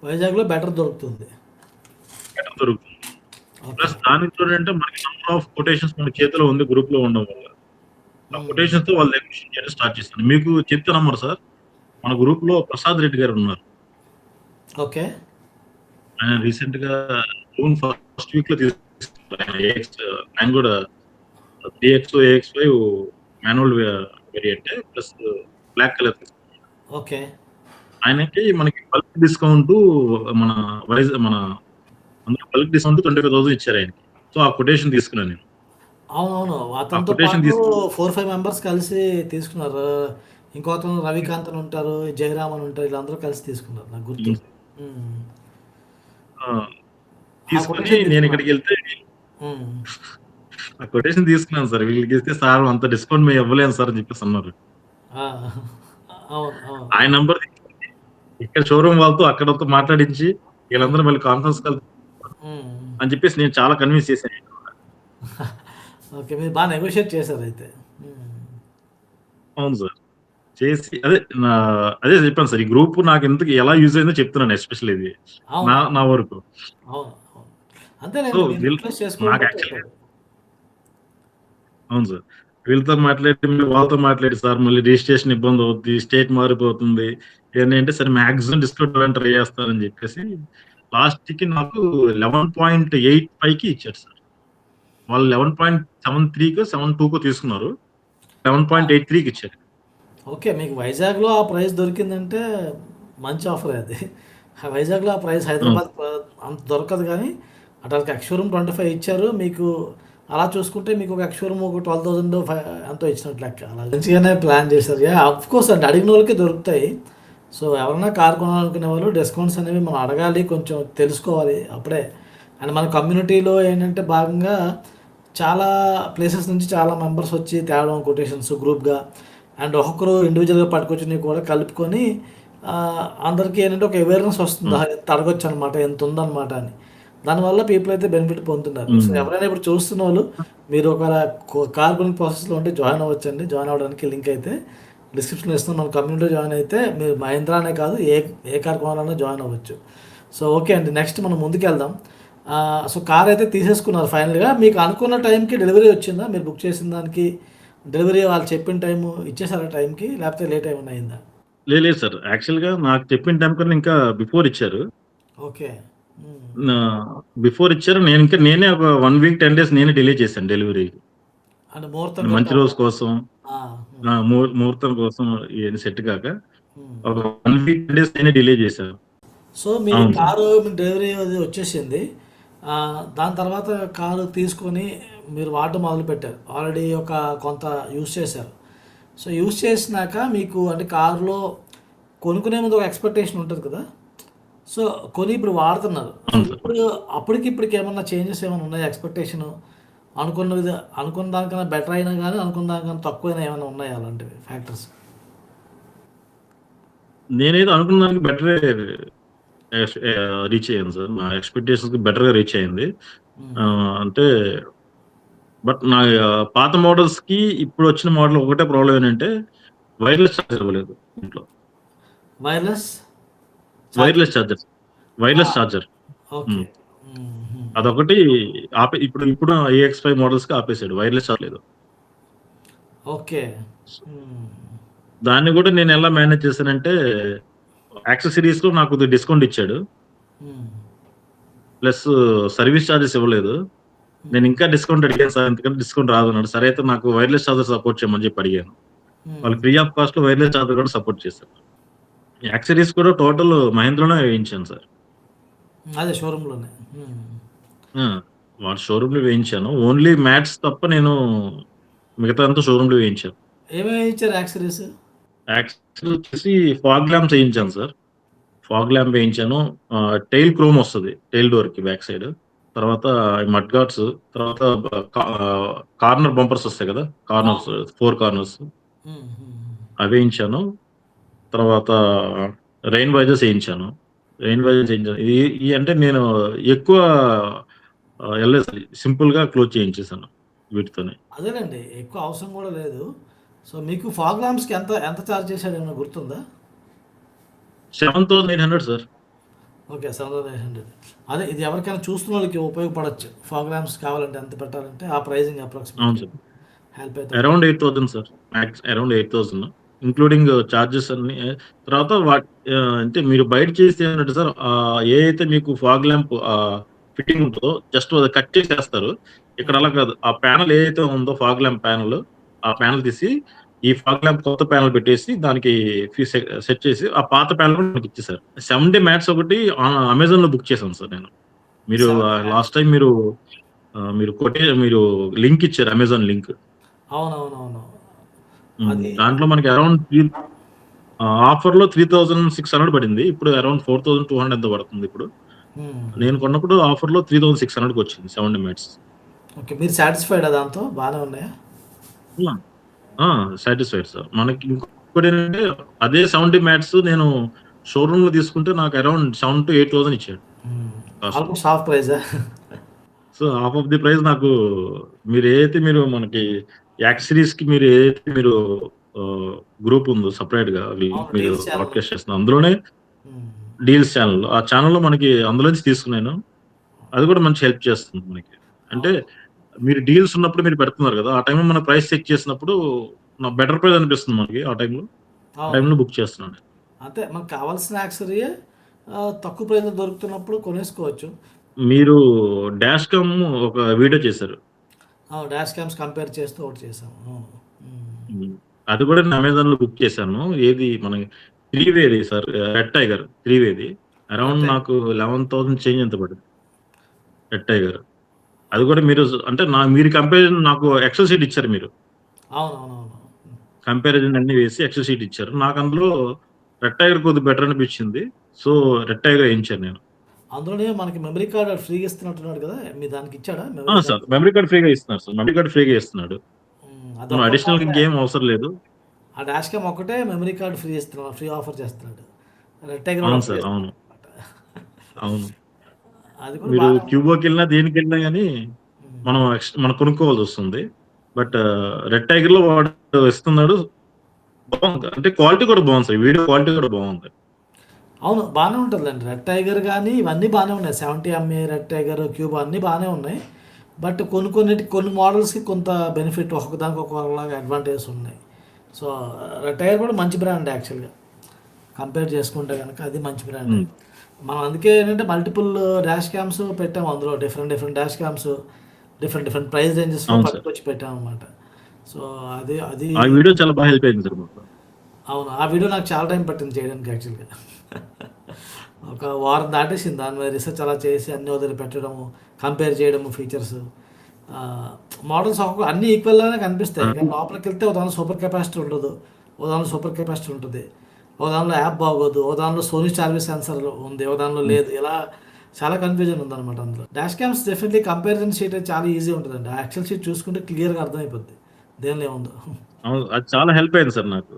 వైజాగ్‌లో బెటర్ దొరుకుతుంది. బెటర్ దొరుకుతుంది. ఓకే. ప్లస్ దానికి తోడంటే మనకి నంబర్ ఆఫ్ కొటేషన్స్ మన చేతిలో ఉంది గ్రూప్‌లో ఉండడం వల్ల. ఆ హ్మ్. కొటేషన్స్‌తో వాళ్ళు నెగోషియేట్ చేయడం స్టార్ట్ చేశాను. మీకు చెప్తే నమ్మరు సార్. మన గ్రూప్‌లో ప్రసాద్ రెడ్డి గారున్నారు. ఓకే. ఆయన రీసెంట్‌గా జూన్ ఫస్ట్ వీక్‌లో తీసుకున్నారు. ఆయన గూడా 3ఎక్స్, ఏఎక్స్5 మాన్యువల్ వేరియంటే ప్లస్ బ్లాక్ కలర్ ఓకే. ఆయనకి మనకి బల్క్ డిస్కౌంటు మన మన అందులో బల్క్ డిస్కౌంట్ 25,000 ఇచ్చారు ఆయనకి. సో, ఆ కొటేషన్ తీసుకున్నాను నేను. అవునవును. ఆ అతనితో కొటేషన్ పాటు తీసుకొని 4, 5 మెంబర్స్ కలిసి తీసుకున్నారు. ఇంకో అతను రవికాంత్ అని ఉంటారు. జయరామ్ అని ఉంటారు. వీళ్ళందరూ కలిసి తీసుకున్నారు. నాకు గుర్తు. హ్మ్. హ్మ్. ఆ! ఆ తీసుకొని కొటేషన్ తీసుకున్నారు. నేనిక్కడికెళ్తే హ్మ్. ఆ కొటేషన్ తీసుకున్నాను సార్. వీళ్ళకిస్తే సార్ అంత డిస్కౌంట్ మేము ఇవ్వలేము సార్ అని చెప్పేసన్నారు. ఆ! అవును. అవును. ఆయన అవును. నంబర్ ఇక్కడ షోరూమ్ వాళ్ళతో అక్కడతో మాట్లాడించి హ్మ్. వీళ్ళందరూ మళ్ళీ కాన్ఫరెన్స్ కాల్ హ్మ్. అని చెప్పేసి నేను చాలా కన్విన్స్ చేశాను. ఓకే. మీరు నెగోషియేట్ చేశారైతే. హ్మ్. అవును సార్. చేసి నా అదే చెప్పాను సార్. ఈ గ్రూప్ నాకెందుకు ఎలా యూజ్ అయిందో చెప్తున్నాను ఎస్పెషల్లీ ఇది. అవును. నా అవును. వరకు. అవును. అవును. సో, అంతేలెండి. మీరు ఇన్‌ఫ్లుయెన్స్ చేసుకోవడం నాకు బట్టి యాక్చువల్లీ ఉంటది. అవును సార్. వీళ్ళతో మాట్లాడి మళ్ళీ వాళ్ళతో మాట్లాడి సార్ మళ్ళీ రిజిస్ట్రేషన్ ఇబ్బందవుద్ది. స్టేట్ మారిపోతుంది. ఇయన్నీ అంటే సరే మాక్సిమం డిస్కౌంట్ ఇవ్వడానికి ట్రై చేస్తానని చెప్పేసి లాస్ట్‌కి నాకు 11.85కి ఇచ్చారు సార్. వాళ్ళు 11.73కో 72కో తీసుకున్నారు. 7.83కి ఇచ్చారు. ఓకే. మీకు వైజాగ్‌లో ఆ ప్రైస్ దొరికిందంటే మంచి ఆఫరే అది. వైజాగ్‌లో ఆ ప్రైస్ అవును. హైదరాబాద్ అంత దొరకదు గానీ, అటు ఆళ్ళకి ఎక్స్ షోరూమ్ 25 ఇచ్చారు. మీకు అలా చూసుకుంటే మీకు ఒక ఎక్స్ షోరూమ్ ఒక 12,000 ఎంతో ఇచ్చినట్టు లెక్క. అలా మంచిగానే ప్లాన్ చేశారు. యాహ్! ఆఫ్‌కోర్స్ అండి. అడిగినోళ్ళకే దొరుకుతాయి. సో, ఎవరైనా కార్ కొనాలనుకునే వాళ్ళు డిస్కౌంట్స్ అనేవి మనం అడగాలి. కొంచెం తెలుసుకోవాలి. అప్పుడే అండ్ మన కమ్యూనిటీలో ఏంటంటే భాగంగా చాలా ప్లేసెస్ నుంచి చాలా మెంబర్స్ వచ్చి తేవడం కొటేషన్స్ గ్రూప్‌గా అండ్ ఒక్కొక్కరు ఇండివిజువల్‌గా పట్టుకొచ్చినవి కూడా కలుపుకొని అందరికీ ఏంటంటే ఒక అవేర్‌నెస్ వస్తుంది. అవును. ఇంత అడగొచ్చనమాట, ఇంత ఉందనమాట అని. దానివల్ల పీపుల్ అయితే బెనిఫిట్ పొందుతున్నారు. సో, హ్మ్. ఎవరైనా ఇప్పుడు చూస్తున్నోళ్ళు మీరు ఒకవేళ కార్ కొనే ప్రాసెస్‌లో ఉంటే జాయిన్ అవ్వచ్చండి. జాయిన్ అవ్వడానికి లింక్ అయితే డిస్క్రిప్షన్‌లో ఇస్తున్నాను. మన కమ్యూనిటీలో జాయిన్ అయితే మీరు మహీంద్రా అనే కాదు ఏ కార్ కొనాలన్నా జాయిన్ అవ్వచ్చు. సో, ఓకే అండి. నెక్స్ట్ మనం ముందుకెళ్దాం. సో, కార్ అయితే తీసేసుకున్నారు ఫైనల్‌గా. మీకు అనుకున్న టైంకి డెలివరీ వచ్చిందా? మీరు బుక్ చేసిన దానికి డెలివరీ వాళ్ళు చెప్పిన టైము ఇచ్చేసారా టైంకి? లేకపోతే లేట్ ఏమన్నా అయిందా? లేదు సార్. యాక్చువల్‌గా నాకు చెప్పిన టైం కన్నా ఇంకా బిఫోర్ ఇచ్చారు. ఓకే. హ్మ్. నా బిఫోర్ ఇచ్చారు. నేనే ఒక 1 వీక్, 10 డేస్ నేనే డిలే చేశాను డెలివరీ. అంటే ముహూర్తం గట్టా మంచి రోజు కోసం ఆ! హ్మ్. ముహూర్తం కోసం ఇయన్నీ సెట్ కాక హ్మ్. ఒక 1 వీక్, 10 డేస్ నేనే డిలే చేశాను. సో, మీది అవును సార్. కారు మీకు డెలివరీ అది వచ్చేసింది. దాని తర్వాత కారు తీసుకొని మీరు వాడడం మొదలుపెట్టారు. ఆల్రెడీ ఒక కొంత యూజ్ చేశారు. సో, యూజ్ చేసినాక మీకు అంటే కారులో కొనుక్కునే ముందు ఒక ఎక్స్‌పెక్టేషన్ ఉంటది కదా! సో, కొని ఇప్పుడు వాడుతున్నారు. సో, అవును సార్. ఇప్పుడు అప్పటికి ఇప్పటికి ఏమన్నా చేంజెస్ ఏమైనా ఉన్నాయా ఎక్స్‌పెక్టేషను? అనుకున్న దానికన్నా బెటర్ అయినా గాని, అనుకున్న దానికన్నా తక్కువైనా ఏమైనా ఉన్నాయా అలాంటివి ఫ్యాక్టర్స్? నేనేదో అనుకున్న దానికి బెటరే రీచ్ అయ్యాను సార్. నా ఎక్స్‌పెక్టేషన్స్‌కి బెటర్‌గా రీచ్ అయింది. హ్మ్. అంటే బట్ నా పాత మోడల్స్‌కి ఇప్పుడొచ్చిన మోడల్ ఒకటే ప్రాబ్లమ్ ఏంటంటే వైర్‌లెస్ చార్జర్ ఇవ్వలేదు ఇంట్లో. Wireless charging. Wireless charger. ఆ! Wireless charger. ఓకే. హ్మ్. హుహుహు. అదొకటి ఇప్పుడు ఏఎక్స్5 మోడల్స్‌కి ఆపేసాడు. వైర్‌లెస్ చార్జర్ లేదు. ఓకే. హ్మ్. దాన్ని గూడా నేనెలా మేనేజ్ చేశానంటే యాక్సెసరీస్‌లో నాకు కొద్దిగా డిస్కౌంట్ ఇచ్చాడు. హ్మ్. ప్లస్ సర్వీస్ చార్జెస్ ఇవ్వలేదు. హ్మ్. నేనింకా డిస్కౌంట్ అడిగాను సార్. ఎందుకంటే డిస్కౌంట్ రాదన్నాడు. సరే అయితే నాకు వైర్‌లెస్ చార్జర్ సపోర్ట్ చేయమని చెప్పి అడిగాను. హ్మ్. వాళ్ళు ఫ్రీ ఆఫ్ కాస్ట్‌లో వైర్‌లెస్ చార్జర్ కూడా సపోర్ట్ చేశారు. యాక్సెసరీస్ కూడా టోటల్ మహీంద్రాలోనే వేయించాను సార్. అదే షోరూమ్‌లోనే. హ్మ్. ఆ! వాడి షోరూమ్‌లో వేయించాను. ఓన్లీ మ్యాట్స్ తప్ప నేను మిగతాదంతా షోరూమ్‌లో వేయించాను. ఏమేమి ఇచ్చారు యాక్సెసరీస్? యాక్సెసరీస్ వచ్చేసి ఫాగ్ ల్యాంప్స్ ఏయించాను సార్. ఫాగ్ ల్యాంప్ వేయించాను. టెయిల్ క్రోమ్ వస్తది. టెయిల్ డోర్‌కి బ్యాక్ సైడ్. తర్వాత మడ్ గార్డ్స్, తర్వాత కార్నర్ బంపర్స్ వస్తాయి కదా! కార్నర్స్ అవును. 4 కార్నర్స్ హ్మ్. హ్మ్. అవేయించాను. తర్వాత రెయిన్ వైజర్స్ ఏయించాను. రెయిన్ వైజర్స్ ఏయించాను. ఇయి అంటే నేను ఎక్కువ ఎళ్ళలేదు. సింపుల్‌గా క్లోజ్ చేయించేసాను వీటితోనే. అదేనండి. ఎక్కువ అవసరం గూడా లేదు. సో, మీకు ఫాగ్ లాంప్స్‌కి ఎంత ఎంత చార్జ్ చేశాడో ఏమైనా గుర్తుందా? 7800 సార్. ఓకే. 7800 అదే ఇది ఎవరికైనా చూస్తున్నోళ్ళకి ఉపయోగపడొచ్చు. ఫాగ్ లాంప్స్ కావాలంటే ఎంత పెట్టాలంటే ఆ ప్రైజింగ్ అవును అప్రాక్సిమేట్‌గా సార్. హెల్ప్ అయితే అవుతుంది. Around 8000 sir. Around 8000 including charges అన్నీ తర్వాత అంటే మీరు బయట చేస్తే ఏంటంటే సార్ ఏ అయితే మీకు ఫాగ్ ల్యాంప్ ఫిట్టింగ్ ఉంటదో జస్ట్ అది కట్ చేసేస్తారు. ఇక్కడ హ్మ్. అలా కాదు. ఆ ప్యానెల్ ఏదైతే ఉందో ఫాగ్ ల్యాంప్ ప్యానెల్, ఆ ప్యానెల్ తీసి ఈ ఫాగ్ ల్యాంప్ కొత్త ప్యానెల్ పెట్టేసి దానికి సెట్ చేసి ఆ పాత ప్యానెల్ కూడా మనకిచ్చేసారు. 70 మ్యాట్స్ ఒకటి అమెజాన్‌లో బుక్ చేశాను సార్ నేను. మీరు 70 మ్యాక్స్. లాస్ట్ టైమ్ మీరు లింక్ ఇచ్చారు అమెజాన్ లింక్. అవునవునవును. అది దాంట్లో మనకి అరౌండ్ ఆఫర్‌లో 3600 పడింది. ఇప్పుడు అరౌండ్ 4200 ఎంతో పడుతుందిప్పుడు. హ్మ్. నేను కొన్నప్పుడు ఆఫర్‌లో 3600కొచ్చింది 70 మినిట్స్. ఓకే. మీరు సాటిస్ఫైడా దాంతో? బానే ఉన్నాయా? ఆ! ఆ! Satisfied sir. మనకి ఇంకోటేంటంటే అదే 70 మ్యాట్స్ నేను షోరూమ్‌లో తీసుకుంటే నాకు అరౌండ్ 7,000-8,000 ఇచ్చాడు హ్మ్. కాస్ట్. ఆల్‌మోస్ట్ హాఫ్ ప్రైజా? So, half of the price నాకు మీరు మనకి యాక్సెసరీస్‌కి మీరు ఆహ్, గ్రూప్ ఉందో సెపరేట్‌గా అవును. మీరు డీల్స్ ఛానెల్ ఉంది. బ్రాడ్‌కాస్ట్ చేస్తున్నారు. అందులోనే హ్మ్. Deals channel. ఆ ఛానెల్‌లో మనకి అందులో నుంచి తీసుకున్నాను. అది కూడా మంచి హెల్ప్ చేస్తుంది మనకి. అంటే అవును. మీరు డీల్స్ ఉన్నప్పుడు మీరు పెడుతున్నారు గదా! ఆ టైంలో మనం ప్రైస్ చెక్ చేసినప్పుడు బెటర్ ప్రైస్ అనిపిస్తుంది మనకి ఆ టైంలో. ఆ అవును. టైంలో బుక్ చేస్తున్నాను. అంతే మనకు కావాల్సిన యాక్సెసరీయే తక్కువ ప్రైస్‌లో దొరుకుతున్నప్పుడు కొనేసుకోవచ్చు. మీరు డాష్ కామ్ ఒక వీడియో చేశారు. డాష్ క్యామ్స్ కంపేర్ చేస్తూ ఒకటి చేసాం. అవును. హ్మ్. హ్మ్. అది కూడా నేను అమెజాన్‌లో బుక్ చేశాను. ఏది మన 3 వేది సార్, రెడ్ టైగర్ 3 వేది. అరౌండ్ కరెక్టే. నాకు 11,000 చేంజ్ ఎంతో పడింది. Red tiger. అది కూడా మీరు మీరు కంపారిజన్ నాకు ఎక్సెల్ షీట్ ఇచ్చారు మీరు. అవునవునవును. కంపారిజన్ అన్నీ వేసి ఎక్సెల్ షీట్ ఇచ్చారు. నాకు అందులో రెడ్ టైగర్ కొద్దిగా బెటర్ అనిపించింది. సో, రెడ్ టైగర్ ఏయించాను నేను. అందులోనే మనకి మెమరీ కార్డ్ ఆడు ఫ్రీగా ఇస్తున్నట్టున్నాడు కదా! మీ దానికి ఇచ్చాడా memory sir. Card? Memory card ఫ్రీగా ఇస్తున్నారు సార్. మెమరీ కార్డ్ ఫ్రీగా ఇస్తున్నాడు. మనం అదొక్కటి అడిషనల్‌గా మాత్రమే. ఇంకేం అవసరం లేదు. ఆ డాష్ క్యామ్ ఒక్కటే మెమరీ కార్డ్ ఫ్రీ ఇస్తున్నాడు. ఫ్రీ ఆఫర్ చేస్తున్నాడు. రెడ్ టైగర్ వాడు అవును ఒకటే సార్. అవును. ఇస్తున్నాడనమాట. అవును. అది కూడా మీరు బానే ఉంది. క్యూబోకెళ్ళినా, దేనికెళ్ళినా గాని హ్మ్. మనం కొనుక్కోవాల్సొస్తుంది. బట్ రెడ్ టైగర్‌లో వాడు ఇస్తున్నాడు. బావుంది. అంటే క్వాలిటీ కూడా బావుంది సార్. వీడియో క్వాలిటీ కూడా బావుంది. అవును. బానే ఉంటదిలెండి. రెడ్ టైగర్ గానీ, ఇవన్నీ బానే ఉన్నాయి. 70 ఎంఏ, రెడ్ టైగర్, క్యూబ్ అన్నీ బానే ఉన్నాయి. బట్ కొన్ని మోడల్స్‌కి కొంత బెనిఫిట్ ఒక్కొక్కదానికి ఒక్కొక్కలాగా అడ్వాంటేజెస్ ఉన్నాయి. సో, రెడ్ టైగర్ కూడా మంచి బ్రాండే యాక్చువల్‌గా. కంపేర్ చేసుకుంటే గనక అది మంచి బ్రాండే. హ్మ్. మనం అందుకే ఏంటంటే మల్టిపుల్ డాష్ క్యామ్స్ పెట్టాము అందులో. Different different dash cams, different different price రేంజెస్‌లో అవును సార్. పట్టుకొచ్చి పెట్టామనమాట. సో, అది అది ఆ వీడియో చాలా హెల్ప్ అయింది సార్ మాకు. అవును. ఆ వీడియో నాకు చాలా టైం పట్టింది చేయడానికి యాక్చువల్‌గా. ఒక వారం దాటేసింది. దాని మీద రిసర్చ్ అలా చేసి అన్నీ వదిలిపెట్టడము, కంపేర్ చేయడము ఫీచర్స్. ఆహ్, మోడల్స్ అన్నీ ఈక్వల్‌గానే ఆ! కనిపిస్తాయి. కానీ లోపలికెళ్తే ఒక దాంట్లో సూపర్ కెపాసిటర్ ఉండదు. ఒక దాంట్లో సూపర్ కెపాసిటర్ ఉంటది. ఒక దాంట్లో యాప్ బాగోదు. ఒక దాంట్లో సోనీ స్టార్బీ సెన్సార్ ఉంది. ఒక దాంట్లో హ్మ్. లేదు. ఇలా చాలా కన్‌ఫ్యూజన్ ఉందనమాట అందులో. Dash cams definitely comparison sheet అయితే చాలా ఈజీ ఉంటదండి. ఆ ఎక్సెల్ షీట్ చూసుకుంటే క్లియర్‌గా అర్థమైపోద్ది. దేనిలో ఏముందో. అవును. అది చాలా హెల్ప్ అయింది సార్ నాకు.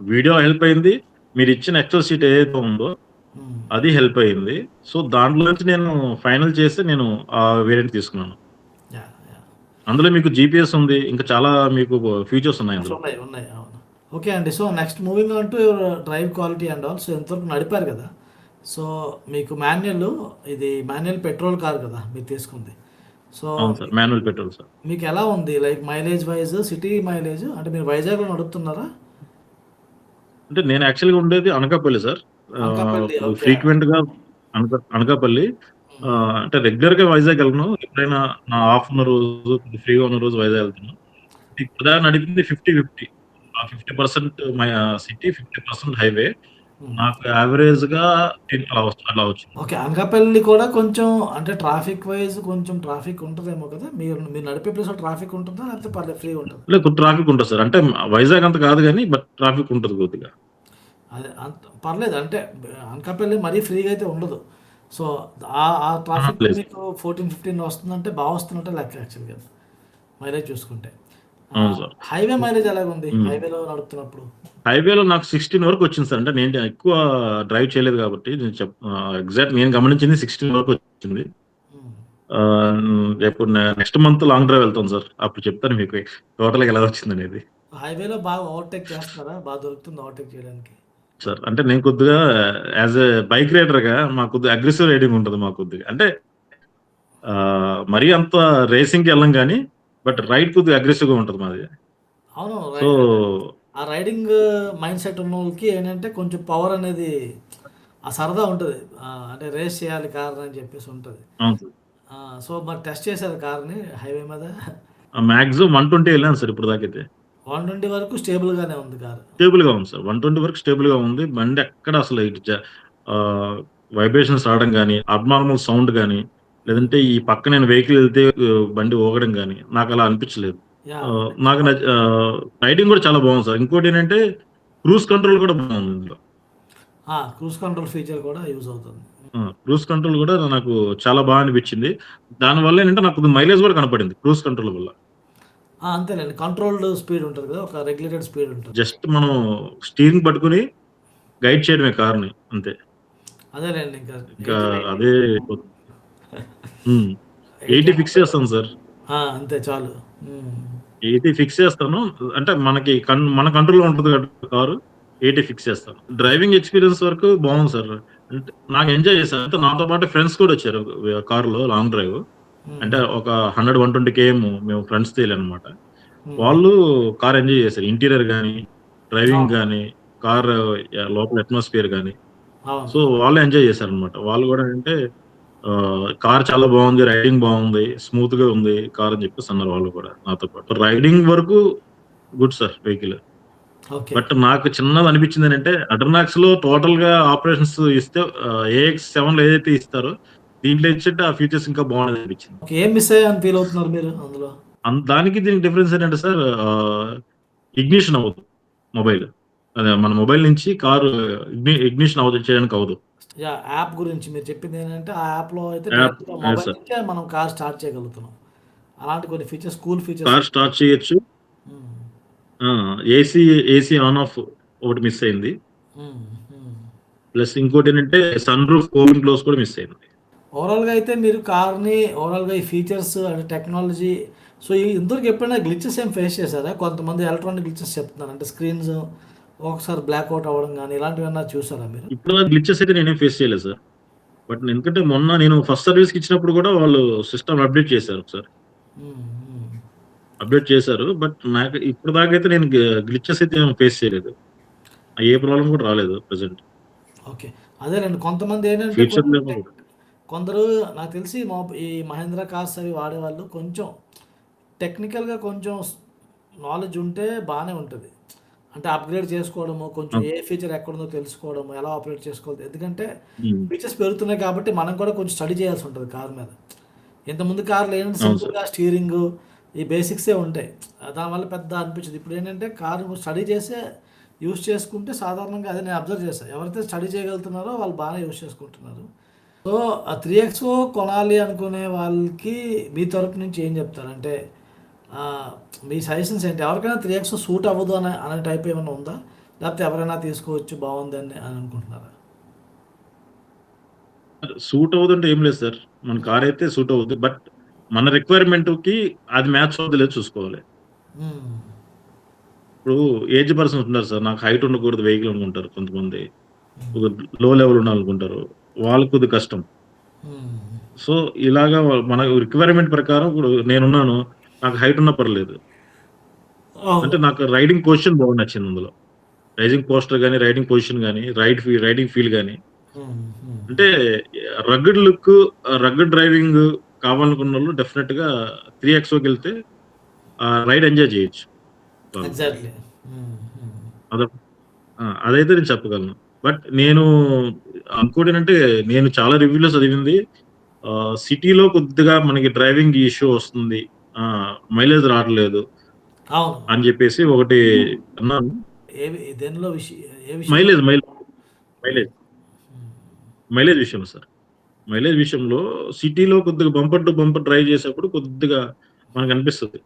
వీడియో హెల్ప్ అయింది. మీరిచ్చిన ఎక్సెల్ షీట్ ఏదైతే ఉందో హ్మ్. అది హెల్ప్ అయింది. సో, దాంట్లో నుంచి నేను ఫైనల్ చేసి నేను ఆ వేరియంట్ తీసుకున్నాను. యాహ్! యాహ్! అందులో మీకు జీపీఎస్ ఉంది. ఇంకా చాలా మీకు ఫీచర్స్ ఉన్నాయి అందులో. ఉన్నాయి. ఉన్నాయి. అవును. ఓకే అండి. So, next moving on to your drive quality and all. So, ఇంతవరకు నడిపారు కదా! సో, మీకు ఇది మాన్యువల్ పెట్రోల్ కార్ కదా! మీరు తీసుకుంది. సో, అవును సార్. Manual petrol sir. మీకెలా ఉంది? Like mileage wise city mileage అంటే మీరు వైజాగ్‌లో నడుపుతున్నారా? అంటే నేను యాక్చువల్‌గా ఉండేది అనకాపల్లి సార్. అనకాపల్లి. ఇప్పుడు ఓకే. ఫ్రీక్వెంట్‌గా అనకాపల్లి. హ్మ్. అంటే రెగ్యులర్‌గా వైజాగ్ ఎళ్ళను. ఎప్పుడైనా నా ఆఫ్ ఉన్న రోజు, ఫ్రీగా ఉన్న రోజు వైజాగ్ ఎళ్తాను. ఇప్పటిదాకా నడిపింది 50, 50. ఆ 50% సిటీ, 50% హైవే. హ్మ్. నాకు యావరేజ్‌గా 10 అలా వచ్చింది. ఓకే. అనకాపల్లి కూడా కొంచెం అంటే ట్రాఫిక్ వైస్ కొంచెం ట్రాఫిక్ ఉంటదేమో కదా! మీరు మీరు నడిపే ప్లేస్‌లో ట్రాఫిక్ ఉంటుందా? లేకపోతే పర్లేదు ఫ్రీగా ఉంటదా? కొంచెం ట్రాఫిక్ ఉంటది సార్. అంటే వైజాగ్ అంత కాదు గానీ, బట్ ట్రాఫిక్ ఉంటది కొద్దిగా. అదే పర్లేదు అంటే అనకాపల్లి మరీ ఫ్రీగా అయితే ఉండదు. సో, ఆ అహా! ట్రాఫిక్‌లో లేదు. మీకు 14, 15 వస్తుందంటే వస్తున్నట్టే లెక్క యాక్చువల్‌గా మైలేజ్ చూసుకుంటే. అవును సార్. హైవే మైలేజ్ ఎలాగుంది? హ్మ్. హైవేలో నడుపుతున్నప్పుడు? హైవేలో నాకు 16 వరకు వచ్చింది సార్. అంటే నేను ఎక్కువ డ్రైవ్ చేయలేదు కాబట్టి ఎగ్జాక్ట్ నేను గమనించింది 16 వరకు వచ్చింది. హ్మ్. రేపు నెక్స్ట్ మంత్ లాంగ్ డ్రైవ్ వెళ్తాను సార్. అప్పుడు చెప్తాను మీకు టోటల్‌గా ఎలా వచ్చిందనేది. హైవేలో బాగా ఓవర్‌టేక్ చేస్తున్నారా? దొరుకుతుందా ఓవర్‌టేక్ చేయడానికి? సార్ అంటే నేను కొద్దిగా యాస్ ఎ బైక్ రైడర్‌గా మాకు కొద్దిగా అగ్రెసివ్ రైడింగ్ ఉంటది మాకు కొద్దిగా. అంటే మరీ అంత రేసింగ్‌కి ఎళ్ళం గానీ, బట్ రైడ్ కొద్దిగా అగ్రెసివ్‌గా ఉంటది మాది. అవును. సో అంటే ఆ రైడింగ్ మైండ్‌సెట్ ఉన్నోళ్ళకి ఏంటంటే కొంచెం పవర్ అనేది ఆ సరదా ఉంటది. అంటే రేస్ చేయాలి కార్‌ని అని చెప్పేసి ఉంటది. అవును సార్. సో, మరి టెస్ట్ చేసారా కార్‌ని హైవే మీద? మాక్సిమం 120 ఎళ్ళాను సార్ ఇప్పటిదాకైతే. 120 వరకు స్టేబుల్‌గానే ఉంది కారు. స్టేబుల్‌గా ఉంది సార్. 120 వరకు స్టేబుల్‌గా ఉంది. బండి ఎక్కడ అసలు ఆహ్, వైబ్రేషన్స్ రావడం గాని, అబ్నార్మల్ సౌండ్ గాని, హ్మ్. లేదంటే ఈ పక్క నేను వెహికల్ ఎళ్తే బండి ఊగడం గాని, నాకలా అనిపించలేదు. యాహ్! నాకు రైడింగ్ కూడా చాలా బాగుంది సార్. ఇంకోటేంటంటే క్రూజ్ కంట్రోల్ కూడా బాగుంది ఇందులో. క్రూజ్ కంట్రోల్ ఫీచర్ కూడా యూజ్ అవుతుంది. క్రూజ్ కంట్రోల్ కూడా నాకు చాలా అనిపించింది. దానివల్ల ఏంటంటే నాకు కొద్దిగా మైలేజ్ కూడా కనపడింది క్రూజ్ కంట్రోల్ వల్ల. అంతేనండి. కంట్రోల్డ్ స్పీడ్ ఉంటది కదా! ఒక రెగ్యులేటెడ్ స్పీడ్ ఉంటది. జస్ట్ మనం స్టీరింగ్ పట్టుకొని గైడ్ చేయడమే కార్‌ని అంతే. అదేలెండి ఇంకా ఇంకా 80, 90 అదే హ్మ్. 80, 80 ఫిక్స్ 100 చేస్తాను సార్. అంతే చాలు. హ్మ్. 80 ఫిక్స్ చేస్తాను. అంటే మనకి మన కంట్రోల్‌లో ఉంటది కాబట్టి కారు. 80 ఫిక్స్ చేస్తాను. డ్రైవింగ్ ఎక్స్‌పీరియన్స్ వరకు బాగుంది సార్. అంటే నాకు ఎంజాయ్ చేశాను. అంటే నాతో పాటు ఫ్రెండ్స్ కూడా వచ్చారు. కారులో లాంగ్ డ్రైవ్. హ్మ్. అంటే ఒక 100, 120 కేఎం మేము ఫ్రెండ్స్‌తో ఎళ్ళాననమాట. హ్మ్. వాళ్ళు కార్ ఎంజాయ్ చేశారు. ఇంటీరియర్ గాని, డ్రైవింగ్ అవును. గాని, కార్ లోపల అట్మాస్ఫియర్ గాని. అవును. సో, వాళ్ళు ఎంజాయ్ చేశారనమాట. వాళ్ళు గూడా అంటే కార్ చాలా బాగుంది, రైడింగ్ బాగుంది, స్మూత్ గా ఉంది కార్ అని చెప్పేసి అన్నారు వాళ్ళు కూడా నాతో పాటు. రైడింగ్ వరకు good sir vehicle. Okay. But నాకు చిన్నది అనిపించింది ఏంటంటే అడ్రనాక్స్ లో టోటల్ గా ఆపరేషన్స్ ఇస్తే AX7 లో ఏదైతే ఇస్తారో దీంట్లో ఇచ్చేట్టు ఆ ఫీచర్స్ ఇంకా బాగుండేది అనిపించింది. ఓకే. ఏం మిస్ అయ్యారని ఫీల్ అవుతున్నారు మీరు అందులో? దానికి దీనికి డిఫరెన్స్ ఏంటంటే సార్, ఇగ్నిషన్ అవ్వదు మొబైల్. అదే మన మొబైల్ నుంచి కారు ఇగ్నిషన్ చేయడానికి అవ్వదు. యాహ్! యాప్ గురించి మీరు చెప్పిందేంటంటే, ఆ యాప్‌లో అయితే యాప్ డైరెక్ట్‌గా మొబైల్ సార్. నుంచే మనం కార్ స్టార్ట్ చేయగలుగుతున్నాం. అలాంటి కొన్ని ఫీచర్స్, కూల్ ఫీచర్స్ కార్ ఉన్నాయి. స్టార్ట్ చేయొచ్చు. హ్మ్. ఆ! ఏసీ ఏసీ ఆన్ ఆఫ్ ఒకటి మిస్ అయింది. హ్మ్. హ్మ్. ప్లస్ ఇంకోటేంటంటే సన్ రూఫ్ ఓపెన్ క్లోజ్ కూడా మిస్ అయింది. ఓవరాల్‌గా అయితే మీరు కార్‌ని ఓవరాల్‌గా ఈ ఫీచర్స్ అంటే టెక్నాలజీ సో, ఇంతవరకు ఎప్పుడైనా గ్లిచెస్ ఏం ఫేస్ చేసారా? కొంతమంది ఎలక్ట్రానిక్ గ్లిచెస్ చెప్తున్నారు. అంటే స్క్రీన్స్ ఒక్కొక్కసారి బ్లాక్ ఔట్ అవ్వడం గాని, ఇలాంటివేమన్నా చూసారా మీరు? ఇప్పటిదాకా గ్లిచెస్ అయితే నేనేం ఫేస్ చేయలేదు సార్. బట్ ఎందుకంటే మొన్న నేను ఫస్ట్ సర్వీస్‌కి ఇచ్చినప్పుడు కూడా వాళ్ళు సిస్టమ్ అప్డేట్ చేశారు ఒకసారి. హ్మ్. హ్మ్. అప్డేట్ చేశారు. బట్ నాకు ఇప్పటిదాకా అయితే నేను గ్లిచెస్ అయితే ఏమి ఫేస్ చేయలేదు. ఏ ప్రాబ్లమ్ కూడా రాలేదు ప్రెజెంట్. ఓకే. అదేలెండి. కొంతమందేంటంటే ఫ్యూచర్‌లో కూడా. కొందరు నాకు తెలిసి ఈ మహేంద్ర కార్స్ అవి వాడేవాళ్ళు కొంచెం టెక్నికల్‌గా కొంచెం నాలెడ్జ్ ఉంటే బానే ఉంటది. అంటే అప్‌గ్రేడ్ చేసుకోవడము, కొంచెం అవును. ఏ ఫీచర్ ఎక్కడుందో తెలుసుకోవడము, ఎలా ఆపరేట్ చేసుకోవాలి. ఎందుకంటే హ్మ్. ఫీచర్స్ పెరుగుతున్నాయి కాబట్టి మనం కూడా కొంచెం స్టడీ చేయాల్సి ఉంటది కార్ మీద. ఇంతకుముందు కార్లు ఏంటంటే అవును సార్. సింపుల్‌గా స్టీరింగు, ఈ బేసిక్సే ఉంటాయి. దానివల్ల పెద్ద అనిపించదు. ఇప్పుడేంటంటే కారు స్టడీ చేసే యూజ్ చేసుకుంటే సాధారణంగా అదే నేను అబ్జర్వ్ చేశా. ఎవరైతే స్టడీ చేయగలుగుతున్నారో వాళ్ళు బానే యూజ్ చేసుకుంటున్నారు. సో, ఆ 3ఎక్సో కొనాలి అనుకునే వాళ్ళకి మీ తరపు నుంచి ఏం చెప్తారు? అంటే ఆహ్, మీ సజెషన్స్ ఏంటి? ఎవరికైనా 3ఎక్సో సూట్ అవ్వదు అనే టైప్ ఏమన్నా ఉందా? లేకపోతే ఎవరైనా తీసుకోవచ్చు బావుందని అని అనుకుంటున్నారా? సూట్ అవ్వదంటే ఏం లేదు సార్. మన కార్ అయితే సూట్ అవ్వదు. బట్ మన రిక్వైర్మెంట్‌కి అది మ్యాచ్ అవుద్దో లేదో చూసుకోవాలి. హ్మ్. ఇప్పుడు ఏజ్డ్ పర్సన్స్ ఉంటున్నారు సార్. నాకు హైట్ ఉండకూడదు వెహికల్ అనుకుంటారు కొంతమంది. హ్మ్. ఒక లో లెవెల్ ఉండాలనుకుంటారు. వాళ్ళకి కొద్దిగా కష్టం. హ్మ్. సో, ఇలాగా మన రిక్వైర్మెంట్ ప్రకారం ఇప్పుడు నేనున్నాను. నాకు హైట్ ఉన్నా పర్లేదు. అంటే అవును. నాకు రైడింగ్ పొజిషన్ బాగా నచ్చింది అందులో. రైజింగ్ పోస్టర్ గాని, రైడింగ్ పొజిషన్ గాని, రైడింగ్ ఫీల్ గాని. హ్మ్. హ్మ్. అంటే రగ్గిడ్ లుక్, రగ్గిడ్ డ్రైవింగ్ కావాలనుకున్నోళ్ళు డెఫినిట్‌గా 3XOకెళ్తే రైడ్ ఎంజాయ్ చేయొచ్చు వాళ్ళు. ఎగ్జాక్ట్‌లీ. హ్మ్. హ్మ్. అదొక అదైతే నేను చెప్పగలను. బట్ నేను ఇంకోటేంటంటే నేను చాలా రివ్యూలో చదివింది, సిటీలో కొద్దిగా మనకి డ్రైవింగ్ ఇష్యూ వస్తుంది. మైలేజ్ రావట్లేదు అవును. అని జెప్పేసి ఒకటి అన్నాను. దేనిలో ఏ విషయంలో? మైలేజ్, మైలేజ్, మైలేజ్ విషయంలో సార్. మైలేజ్ విషయంలో సిటీలో కొద్దిగా బంపర్ టు బంపర్ డ్రైవ్ చేసేప్పుడు కొద్దిగా మనకనిపిస్తది.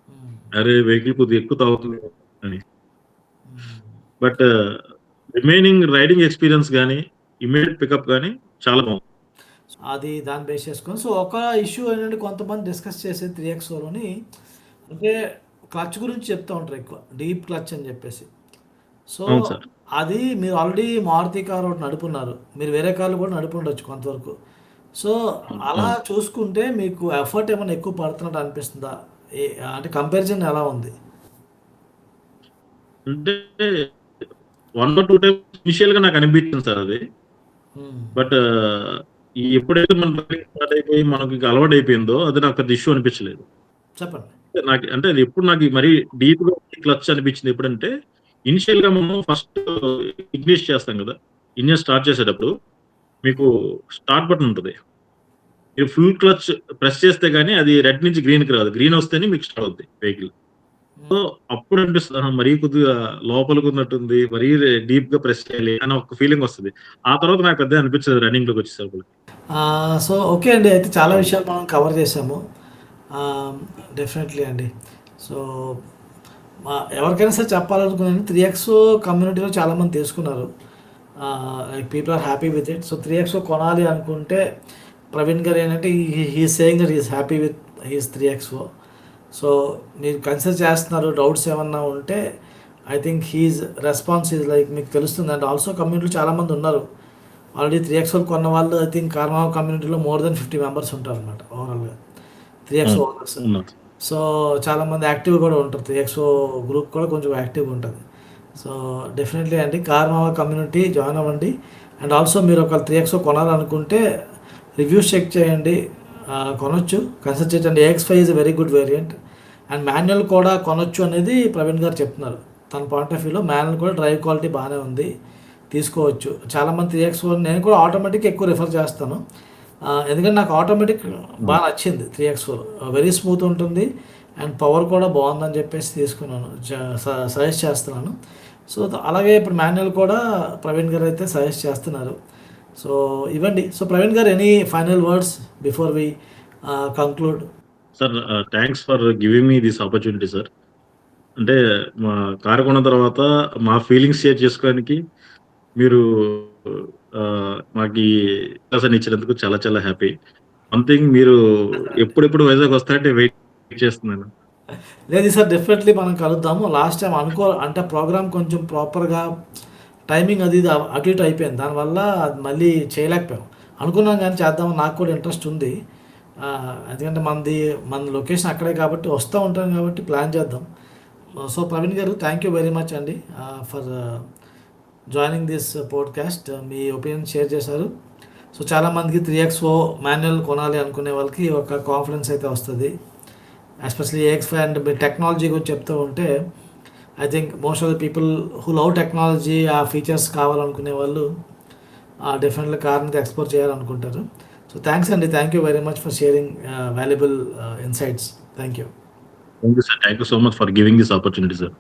హ్మ్. అరే! వెహికల్ కొద్దిగా ఎక్కువ తాగుతుంది అని. హ్మ్. బట్ రిమైనింగ్ రైడింగ్ ఎక్స్‌పీరియన్స్ గాని, ఇమ్మీడియేట్ పికప్ గాని చాలా బావుంది. అది దాన్ని బేస్ చేసుకొని సో, ఒక ఇష్యూ ఏంటంటే కొంతమంది డిస్కస్ చేసేది 3ఎక్స్‌లోని అంటే క్లచ్ గురించి చెప్తా ఉంటారు ఎక్కువ. డీప్ క్లచ్ అని చెప్పేసి. సో, అవును సార్. అది మీరు ఆల్రెడీ మారుతి కార్ ఒకటి నడుపున్నారు. మీరు వేరే కార్లు కూడా నడిపుండొచ్చు కొంతవరకు. సో, అవును. అలా అవును. చూసుకుంటే మీకు ఎఫర్ట్ ఏమైనా ఎక్కువ పడుతున్నట్టు అనిపిస్తుందా? అంటే కంపారిజన్ ఎలా ఉంది? అంటే 1 ఆర్ 2 టైమ్స్ ఇనిషియల్‌గా నాకు అనిపించింది సార్ అది. హ్మ్. బట్ ఎప్పుడైతే మన డ్రైవింగ్ స్టార్ట్ అయిపోయి మనకి అలవాటయిపోయిందో అది నాకు పెద్ద ఇష్యూ అనిపించలేదు. చెప్పండి. నాకు అంటే అది ఎప్పుడు నాకు మరీ డీప్‌గా క్లచ్ అనిపించింది ఎప్పుడంటే, ఇనిషియల్‌గా మనం ఫస్ట్ ఇగ్నిషన్ చేస్తాం గదా! ఇంజిన్ స్టార్ట్ చేసేటప్పుడు మీకు స్టార్ట్ బటన్ ఉంటది. మీరు ఫుల్ క్లచ్ ప్రెస్ చేస్తే గాని అది రెడ్ నుంచి గ్రీన్‌కి రాదు. గ్రీన్ వస్తేనే మీకు స్టార్ట్ అవుద్ది వెహికల్. హ్మ్. సో, అప్పుడు అనిపిస్తది. ఆహా! మరీ కొద్దిగా లోపలికున్నట్టుంది. మరీ డీప్‌గా ప్రెస్ చేయాలి అని ఒక ఫీలింగ్ వస్తది. ఆ తర్వాత నాకు పెద్దగా అనిపించదు రన్నింగ్‌లోకొచ్చేసరికి. సో, ఓకే అండి. అయితే చాలా విషయాలు మనం కవర్ చేసాము. ఆహ్, డెఫినెట్‌లీ అండి. సో, ఎవరికైనా సరే చెప్పాలనుకున్నాను 3ఎక్సో కమ్యూనిటీలో చాలామంది తీసుకున్నారు. Like people are happy with it. So, 3ఎక్సో కొనాలి అనుకుంటే ప్రవీణ్ గారు ఏంటంటే he is saying that he is happy with his 3ఎక్సో. సో, మీరు కన్సిడర్ చేస్తున్నారు. డౌట్స్ ఏమన్నా ఉంటే I think his response is like మీకు తెలుస్తుంది. అండ్ ఆల్సో కమ్యూనిటీలో చాలామంది ఉన్నారు. ఆల్రెడీ 3ఎక్సోలు కొన్న వాళ్ళు ఐ థింక్ కార్మావ కమ్యూనిటీలో మోర్ దెన్ 50 మెంబర్స్ ఉంటారనమాట ఓవరాల్‌గా. 3ఎక్సో అవును. ఓనర్స్. ఉన్నారు. సో, చాలామంది యాక్టివ్ కూడా ఉంటారు. 3ఎక్సో గ్రూప్ కూడా కొంచెం యాక్టివ్‌గా ఉంటది. సో, డెఫినెట్‌లీ అండి కార్మావ కమ్యూనిటీ జాయిన్ అవ్వండి. అండ్ ఆల్సో మీరు ఒకవేళ 3ఎక్సో కొనాలనుకుంటే రివ్యూస్ చెక్ చేయండి. కొనొచ్చు, కన్సిడర్ చేయొచ్చండి. AX5 is very good variant. And manual కూడా కొనొచ్చు అనేది ప్రవీణ్ గారు చెప్తున్నారు. తన పాయింట్ ఆఫ్ వ్యూలో మాన్యువల్ కూడా డ్రైవ్ క్వాలిటీ బాగానే ఉంది, తీసుకోవచ్చు. చాలామంది 3X4 నేను కూడా ఆటోమేటిక్ ఎక్కువ రిఫర్ చేస్తాను. ఎందుకంటే నాకు ఆటోమేటిక్ బాగా నచ్చింది 3X4. వెరీ స్మూత్ ఉంటుంది అండ్ పవర్ కూడా బాగుందని చెప్పేసి తీసుకున్నాను, సజెస్ట్ చేస్తున్నాను. సో అలాగే ఇప్పుడు మాన్యువల్ కూడా ప్రవీణ్ గారు అయితే సజెస్ట్ చేస్తున్నారు. సో ఇవ్వండి. So Praveen garu, any final words before we conclude? Sir, thanks for giving me this opportunity sir. అంటే మా కారు కొన్న తర్వాత మా ఫీలింగ్స్ షేర్ చేసుకోవడానికి మీరు మాకు ఈ అవకాశాన్ని ఇచ్చినందుకు చాలా చాలా హ్యాపీ. వన్ థింగ్, మీరు ఎప్పుడెప్పుడు వైజాగ్ వస్తారంటే వెయిట్ చేస్తున్నాను. లేదు సార్, డెఫినెట్లీ మనం కలుద్దాము. లాస్ట్ టైం అంటే ప్రోగ్రామ్ కొంచెం ప్రాపర్గా టైమింగ్ అది ఇది అటు ఇటు అయిపోయింది. దానివల్ల అది మళ్ళీ చేయలేకపోయాం. అనుకున్నాం కానీ చేద్దామని నాకు కూడా ఇంట్రెస్ట్ ఉంది. ఎందుకంటే మన లొకేషన్ అక్కడే కాబట్టి వస్తూ ఉంటాను కాబట్టి ప్లాన్ చేద్దాం. సో ప్రవీణ్ గారు, థ్యాంక్ యూ వెరీ మచ్ అండి for joining this podcast. Me opinion share చేశారు. సో చాలామందికి 3XO మాన్యువల్ కొనాలి అనుకునే వాళ్ళకి ఒక కాన్ఫిడెన్స్ అయితే వస్తుంది. Especially AX5 and me technology గురించి చెప్తూ ఉంటే I think most of the people who love technology, ఆ ఫీచర్స్ కావాలనుకునే వాళ్ళు డెఫినెట్లీ కార్ని ఎక్స్ప్లోర్ చేయాలనుకుంటారు. సో థ్యాంక్స్ అండి, thank you very much for sharing valuable insights. Thank you. Thank you sir. Thank you so much for giving this opportunity sir.